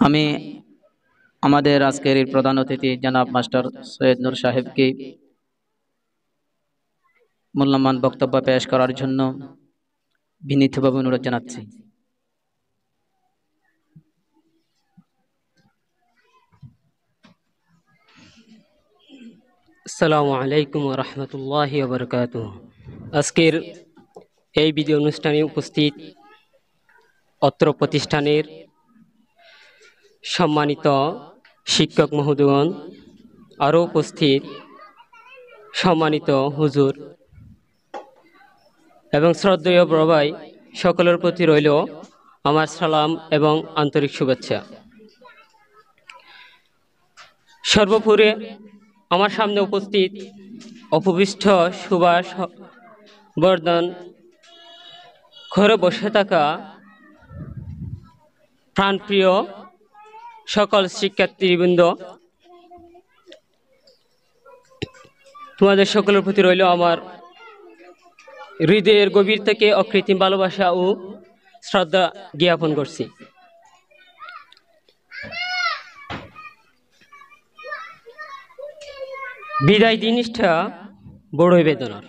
আমি আমাদের আজকের এই প্রধান অতিথি জনাব মাস্টার সৈয়দ নূর সাহেবকে মূল্যবান বক্তব্য পেশ করার জন্য বিনীতভাবে অনুরোধ জানাচ্ছি। আসসালামু আলাইকুম ওয়া রাহমাতুল্লাহি ওয়া বারাকাতুহু। আজকের এই ভিডিও অনুষ্ঠানে উপস্থিত অত্র প্রতিষ্ঠানের সম্মানিত শিক্ষক মহোদয়গণ, আরও উপস্থিত সম্মানিত হুজুর এবং শ্রদ্ধেয় বড় ভাই, সকলের প্রতি রইল আমার সালাম এবং আন্তরিক শুভেচ্ছা। সর্বোপরি আমার সামনে উপস্থিত অপবিষ্ট সুভাষ বর্ধন ঘরে বসে থাকা প্রাণপ্রিয় সকল শিক্ষার্থীবৃন্দ, তোমাদের সকলের প্রতি রইল আমার হৃদয়ের গভীর থেকে অকৃত্রিম ভালোবাসা ও শ্রদ্ধা জ্ঞাপন করছি। বিদায় জিনিসটা বড়ই বেদনার,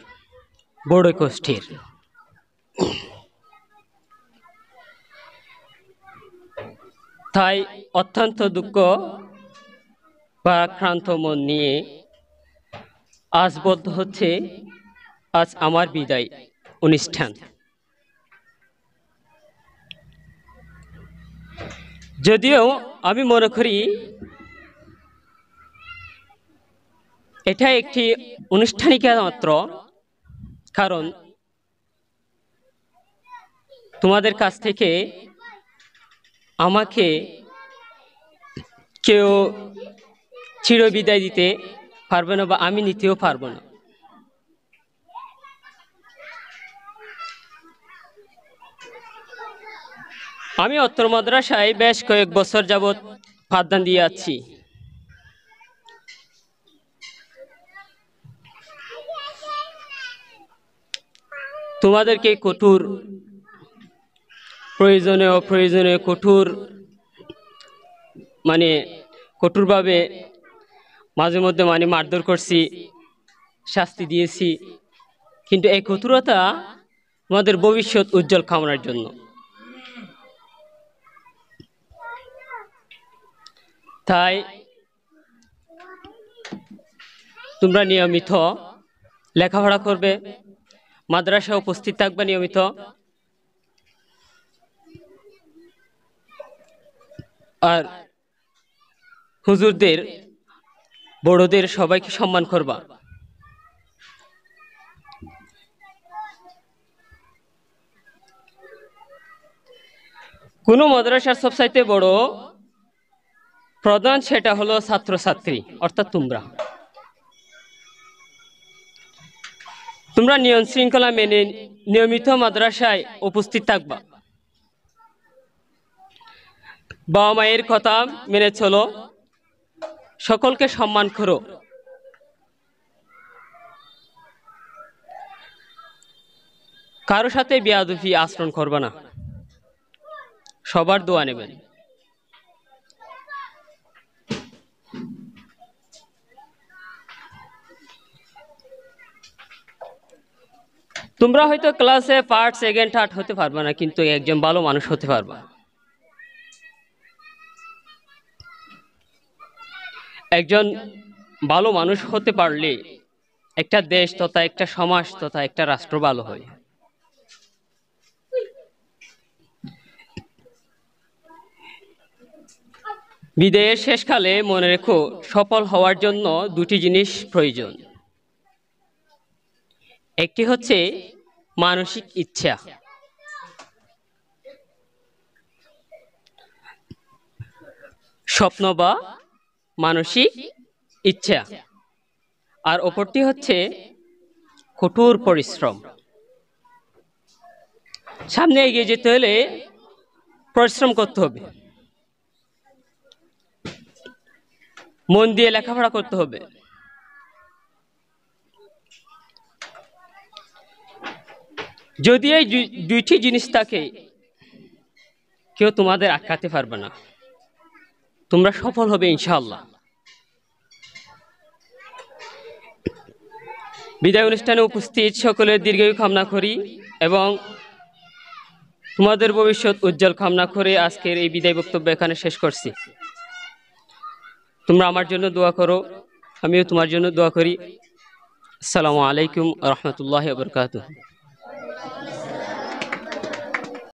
বড়ই কষ্টের। তাই অত্যন্ত দুঃখ বা আক্রান্ত মন নিয়ে আজ বলতে হচ্ছে আজ আমার বিদায় অনুষ্ঠান। যদিও আমি মনে করি এটা একটি আনুষ্ঠানিক মাত্র, কারণ তোমাদের কাছ থেকে আমাকে কেউ চিরবিদায় দিতে পারবে না বা আমি নিতেও পারবো না। আমি অত্র মাদ্রাসায় বেশ কয়েক বছর যাবৎ পাঠদান দিয়ে আছি। তোমাদেরকে প্রয়োজনীয় কঠোরভাবে মাঝে মধ্যে মারধর করছি, শাস্তি দিয়েছি, কিন্তু এই কঠোরতা তোমাদের ভবিষ্যৎ উজ্জ্বল কামনার জন্য। তাই তোমরা নিয়মিত লেখাপড়া করবে, মাদ্রাসায় উপস্থিত থাকবে নিয়মিত, আর হুজুরদের বড়দের সবাইকে সম্মান করবা। কোন মাদ্রাসার সবচাইতে বড় প্রধান সেটা হলো ছাত্রছাত্রী, অর্থাৎ তোমরা নিয়ম শৃঙ্খলা মেনে নিয়মিত মাদ্রাসায় উপস্থিত থাকবা, বাবা মায়ের কথা মেনে চলো, সকলকে সম্মান করো। কারো সাথে বেয়াদবি আচরণ করবে না, সবার দোয়া নেবেন। তোমরা হয়তো ক্লাসে ফার্স্ট সেকেন্ড থার্ড হতে পারবে না, কিন্তু একজন ভালো মানুষ হতে পারবা। একজন ভালো মানুষ হতে পারলে একটা দেশ তথা একটা সমাজ তথা একটা রাষ্ট্র ভালো হয়। বিদায়ের শেষকালে মনে রেখো, সফল হওয়ার জন্য দুটি জিনিস প্রয়োজন। একটি হচ্ছে মানসিক ইচ্ছা, স্বপ্ন বা মানসিক ইচ্ছা, আর অপরটি হচ্ছে কঠোর পরিশ্রম। সামনে এগিয়ে যেতে হলে পরিশ্রম করতে হবে, মন দিয়ে লেখাপড়া করতে হবে। যদি এই দুইটি জিনিস থাকে, কেউ তোমাদের আটকাতে পারবে না। তোমরা সফল হবে ইনশাআল্লাহ। বিদায় অনুষ্ঠানে উপস্থিত সকলের দীর্ঘায়ু কামনা করি এবং তোমাদের ভবিষ্যৎ উজ্জ্বল কামনা করে আজকের এই বিদায় বক্তব্য এখানে শেষ করছি। তোমরা আমার জন্য দোয়া করো, আমিও তোমার জন্য দোয়া করি। আসসালামু আলাইকুম ওয়া রাহমাতুল্লাহি ওয়া বারাকাতুহু।